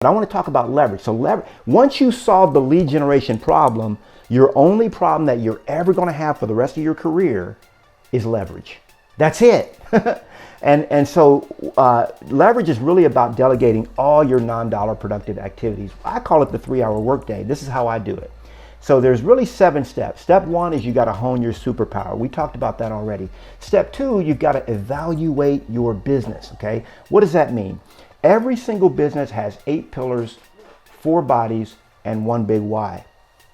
But I want to talk about leverage. So once you solve the lead generation problem, your only problem that you're ever going to have for the rest of your career is leverage. That's it. And so leverage is really about delegating all your non-dollar productive activities. I call it the 3-hour workday. This is how I do it. So there's really 7 steps. Step 1 is you got to hone your superpower. We talked about that already. Step 2, you've got to evaluate your business. Okay. What does that mean? Every single business has 8 pillars, 4 bodies, and 1 big why.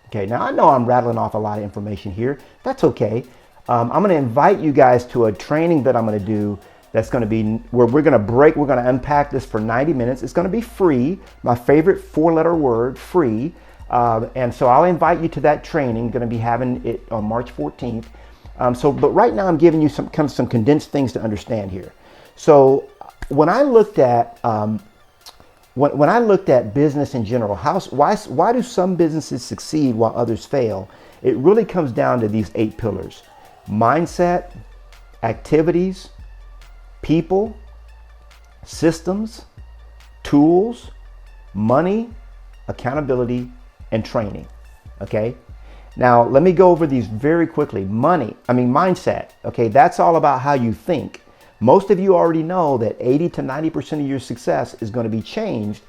Okay, now I know I'm rattling off a lot of information here. That's okay. I'm going to invite you guys to a training that I'm going to do that's going to be where we're going to unpack this for 90 minutes. It's going to be free, my favorite 4-letter word, free. And so I'll invite you to that training. I'm going to be having it on March 14th. But right now I'm giving you some condensed things to understand here. So when I looked at when I looked at business in general, why do some businesses succeed while others fail? It really comes down to these 8 pillars: mindset, activities, people, systems, tools, money, accountability, and training. Okay. Now let me go over these very quickly. Mindset. Okay, that's all about how you think. Most of you already know that 80 to 90% of your success is going to be changed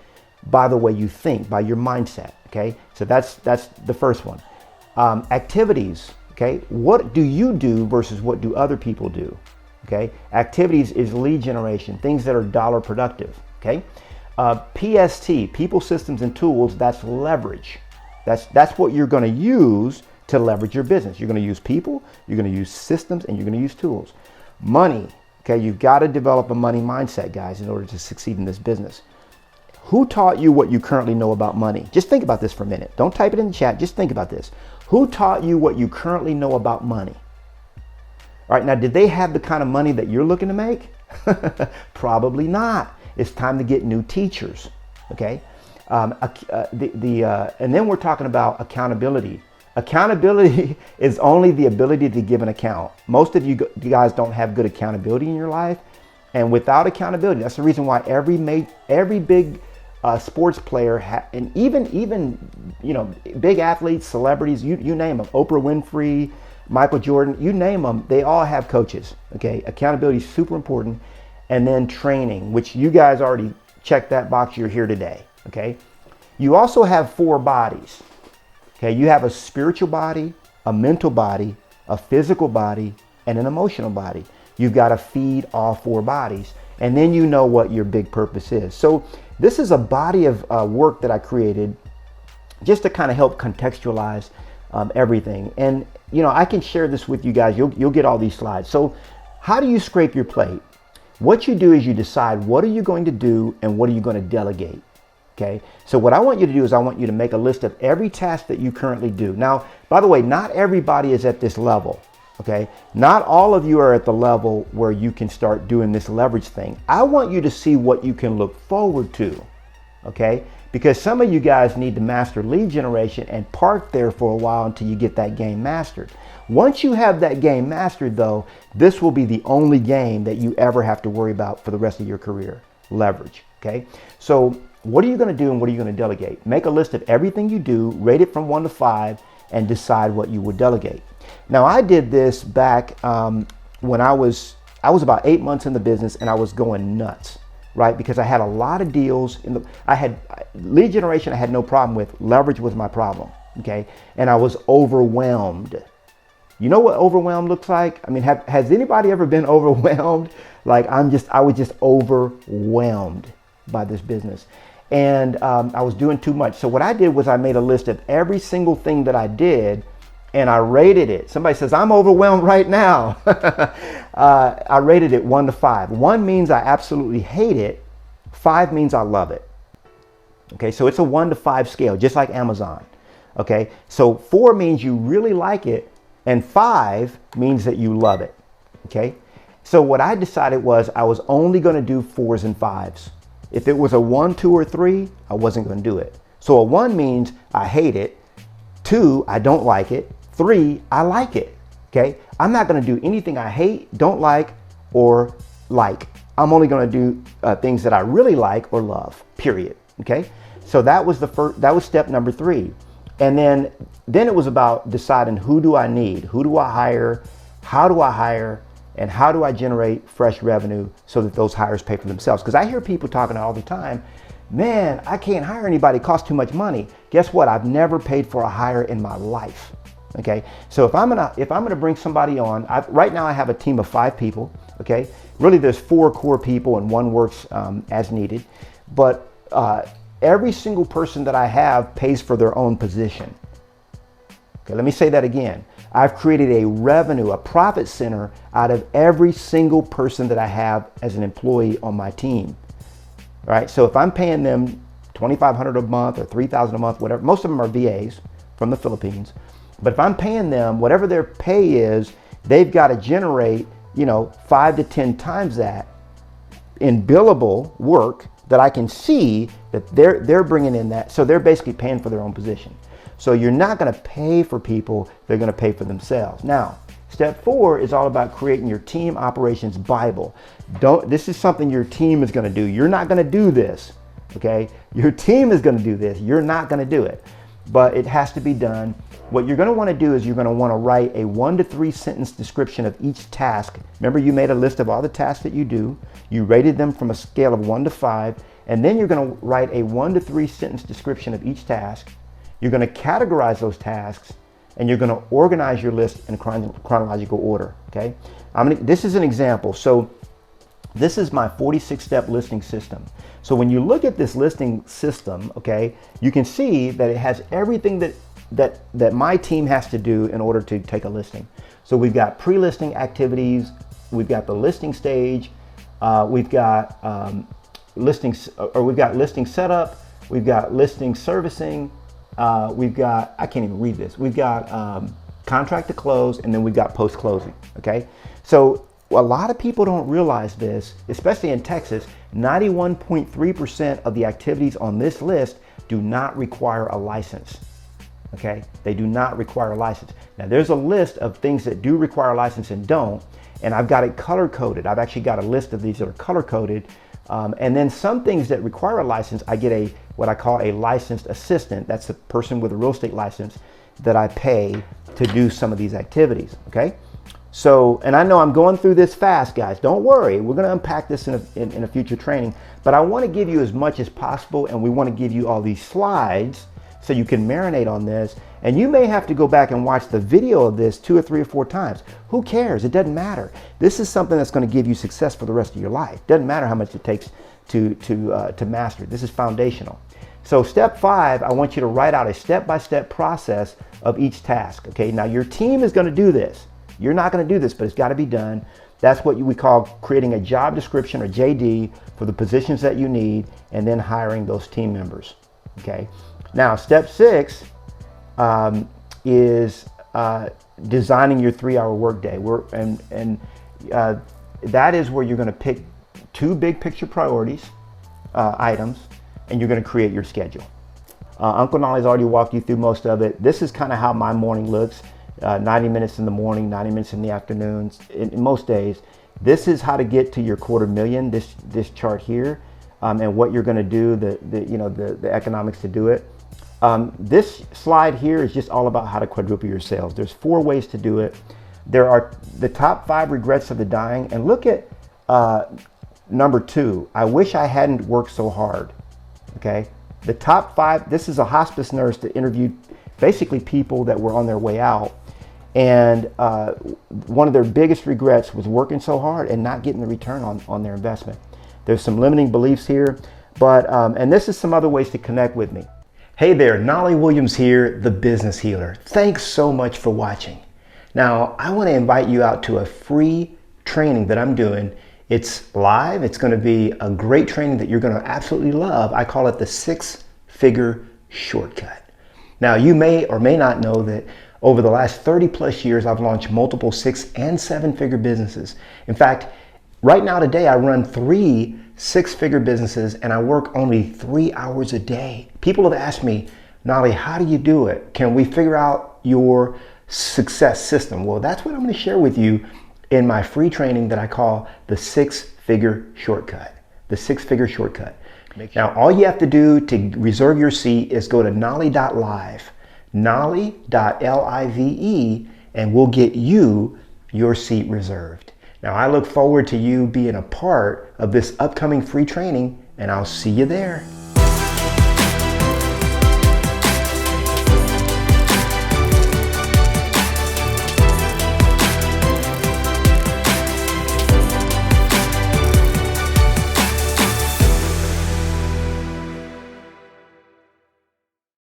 by the way you think, by your mindset. Okay, so that's the first one. Activities. Okay, what do you do versus what do other people do? Okay, activities is lead generation, things that are dollar productive. Okay, PST, people, systems, and tools. That's leverage. That's what you're going to use to leverage your business. You're going to use people, you're going to use systems, and you're going to use tools. Money. Okay, you've got to develop a money mindset, guys, in order to succeed in this business. Who taught you what you currently know about money? Just think about this for a minute. Don't type it in the chat. Just think about this. Who taught you what you currently know about money? All right, now, did they have the kind of money that you're looking to make? Probably not. It's time to get new teachers, okay? And then we're talking about accountability. Accountability is only the ability to give an account. Most of you guys don't have good accountability in your life. And without accountability, that's the reason why every big sports player, and even big athletes, celebrities, you name them, Oprah Winfrey, Michael Jordan, you name them, they all have coaches. Okay, accountability is super important. And then training, which you guys already checked that box. You're here today. Okay, you also have 4 bodies. Okay, you have a spiritual body, a mental body, a physical body, and an emotional body. You've got to feed all 4 bodies, and then you know what your big purpose is. So this is a body of work that I created just to kind of help contextualize everything. And I can share this with you guys. You'll get all these slides. So how do you scrape your plate? What you do is you decide what are you going to do and what are you going to delegate. Okay, so what I want you to do is I want you to make a list of every task that you currently do. Now, by the way, not everybody is at this level. Okay, not all of you are at the level where you can start doing this leverage thing. I want you to see what you can look forward to. Okay, because some of you guys need to master lead generation and park there for a while until you get that game mastered. Once you have that game mastered, though, this will be the only game that you ever have to worry about for the rest of your career. Leverage. Okay, so what are you going to do and what are you going to delegate? Make a list of everything you do, rate it from 1 to 5, and decide what you would delegate. Now, I did this back when I was about 8 months in the business, and I was going nuts, right? Because I had a lot of deals. I had lead generation. I had no problem with. Leverage was my problem. Okay, and I was overwhelmed. You know what overwhelmed looks like? I mean, has anybody ever been overwhelmed? Like I was just overwhelmed by this business. And I was doing too much. So what I did was I made a list of every single thing that I did and I rated it. Somebody says, I'm overwhelmed right now. I rated it 1 to 5. 1 means I absolutely hate it. 5 means I love it. Okay, so it's a 1 to 5 scale, just like Amazon. Okay, so 4 means you really like it and 5 means that you love it. Okay, so what I decided was I was only going to do 4s and 5s. If it was a 1, 2, or 3, I wasn't going to do it. So a 1 means I hate it. 2, I don't like it. 3, I like it. Okay, I'm not going to do anything I hate, don't like, or like. I'm only going to do things that I really like or love, period. Okay, So that was that was step number 3. And then it was about deciding, who do I need? Who do I hire? How do I hire? And how do I generate fresh revenue so that those hires pay for themselves? Because I hear people talking all the time, man, I can't hire anybody, it costs too much money. Guess what? I've never paid for a hire in my life. Okay, so if I'm gonna bring somebody on, right now I have a team of 5 people. Okay, really there's 4 core people and 1 works as needed, but every single person that I have pays for their own position. Okay, let me say that again. I've created a profit center out of every single person that I have as an employee on my team. All right, so if I'm paying them $2,500 a month or $3,000 a month, whatever, most of them are VAs from the Philippines, but if I'm paying them whatever their pay is, they've got to generate, 5 to 10 times that in billable work that I can see that they're bringing in that. So they're basically paying for their own position. So you're not going to pay for people, they're going to pay for themselves. Now, step 4 is all about creating your team operations Bible. This is something your team is going to do. You're not going to do this, okay? Your team is going to do this. You're not going to do it, but it has to be done. What you're going to want to do is you're going to want to write a 1 to 3 sentence description of each task. Remember, you made a list of all the tasks that you do. You rated them from a scale of 1 to 5, and then you're going to write a 1 to 3 sentence description of each task. You're going to categorize those tasks, and you're going to organize your list in chronological order, okay? This is an example. So this is my 46-step listing system. So when you look at this listing system, okay, you can see that it has everything that my team has to do in order to take a listing. So we've got pre-listing activities, we've got the listing stage, we've got listing setup, we've got listing servicing, we've got, I can't even read this, we've got contract to close, and then we've got post-closing, okay? So a lot of people don't realize this, especially in Texas. 91.3% of the activities on this list do not require a license, okay? They do not require a license. Now there's a list of things that do require a license and don't, and I've got it color-coded. I've actually got a list of these that are color-coded. And then some things that require a license, I get what I call a licensed assistant. That's the person with a real estate license that I pay to do some of these activities, okay? So, and I know I'm going through this fast, guys. Don't worry, we're gonna unpack this in a future training, but I wanna give you as much as possible, and we wanna give you all these slides so you can marinate on this. And you may have to go back and watch the video of this 2 or 3 or 4 times. Who cares? It doesn't matter. This is something that's going to give you success for the rest of your life. Doesn't matter how much it takes to master it. This is foundational. So step 5, I want you to write out a step-by-step process of each task. Okay. Now your team is going to do this. You're not going to do this, but it's got to be done. That's what we call creating a job description, or JD, for the positions that you need, and then hiring those team members. Okay. Now step 6 is designing your 3-hour workday. That is where you're going to pick 2 big picture priorities items, and you're going to create your schedule. Uncle Knolly's already walked you through most of it. This is kind of how my morning looks. 90 minutes in the morning, 90 minutes in the afternoons, in most days. This is how to get to your $250,000, this chart here, and what you're going to do, the economics to do it. This slide here is just all about how to quadruple your sales. There's 4 ways to do it. There are the top 5 regrets of the dying, and look at number 2. I wish I hadn't worked so hard. Okay, the top 5. This is a hospice nurse that interviewed basically people that were on their way out, and one of their biggest regrets was working so hard and not getting the return on their investment. There's some limiting beliefs here, but and this is some other ways to connect with me. Hey there, Knolly Williams here, the Business Healer. Thanks so much for watching. Now, I want to invite you out to a free training that I'm doing. It's live. It's going to be a great training that you're going to absolutely love. I call it the 6-Figure Shortcut. Now, you may or may not know that over the last 30 plus years, I've launched multiple 6- and 7-figure businesses. In fact, right now today, I run 3 6-figure businesses, and I work only 3 hours a day. People have asked me, Knolly, how do you do it? Can we figure out your success system? Well, that's what I'm going to share with you in my free training that I call the 6-Figure Shortcut. The 6-Figure Shortcut. Now, all you have to do to reserve your seat is go to knolly.live, knolly.live, and we'll get you your seat reserved. Now, I look forward to you being a part of this upcoming free training, and I'll see you there.